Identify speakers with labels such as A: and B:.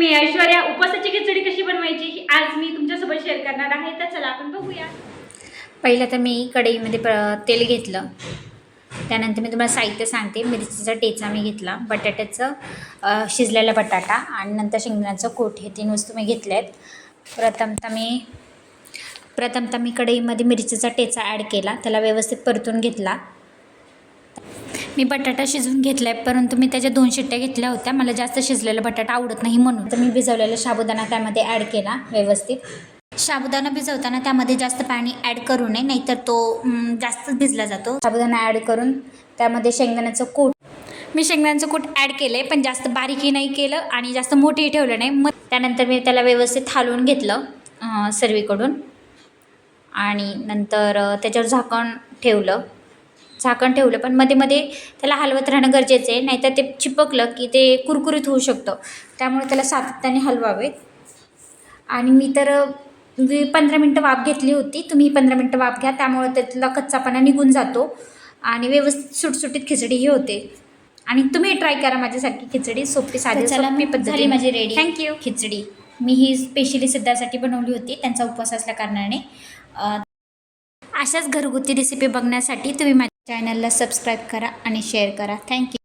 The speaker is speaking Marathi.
A: मी ऐश्वर्या. उपवासाची खिचडी कशी बनवायची ही आज मी तुमच्यासोबत शेअर करणार आहे. तर चला आपण बघूया.
B: पहिलं तर मी कढईमध्ये तेल घेतलं. त्यानंतर मी तुम्हाला साहित्य सांगते. मिरचीचा ठेचा मी घेतला, बटाट्याचं शिजलेला बटाटा आणि नंतर शेंगदाण्याचं कूट, हे 3 वस्तू मी घेतल्या आहेत. प्रथमतः मी कढईमध्ये मिरचीचा ठेचा ॲड केला, त्याला व्यवस्थित परतून घेतला. मी बटाटा शिजवून घेतला आहे, परंतु मी त्याच्या 2 शिट्ट्या घेतल्या होत्या. मला जास्त शिजलेला बटाटा आवडत नाही म्हणून. तर मी भिजवलेला साबुदाणा त्यामध्ये ॲड केला व्यवस्थित. साबुदाणा भिजवताना त्यामध्ये जास्त पाणी ॲड करू नये, नाहीतर तो जास्तच भिजला जातो. साबुदाणा ॲड करून त्यामध्ये शेंगदाण्याचं कूट, मी शेंगदाण्याचं कूट ॲड केलं आहे, पण जास्त बारीकही नाही केलं आणि जास्त मोठंही ठेवलं नाही. मग त्यानंतर मी त्याला व्यवस्थित हलवून घेतलं सर्वीकडून आणि नंतर त्याच्यावर झाकण ठेवलं. पण मध्ये मध्ये त्याला हलवत राहणं गरजेचं आहे, नाहीतर ते चिपकलं की ते कुरकुरीत होऊ शकतं. त्यामुळे त्याला सातत्याने हलवावे. आणि मी तर 15 मिनटं वाफ घेतली होती. तुम्ही 15 मिनटं वाफ घ्या, त्यामुळे त्यातला कच्चापणा निघून जातो आणि व्यवस्थित सुटसुटीत खिचडी होते. आणि तुम्ही ट्राय करा माझ्यासारखी खिचडी, सोपी साधी सोपी पद्धती माझी रेडी. थँक्यू. खिचडी मी ही स्पेशली सिद्धासाठी बनवली होती, त्यांचा उपवास असल्या कारणाने. अशाच घरगुती रेसिपी बघण्यासाठी तुम्ही माझ्या चॅनलला सबस्क्राईब करा आणि शेअर करा. थँक्यू.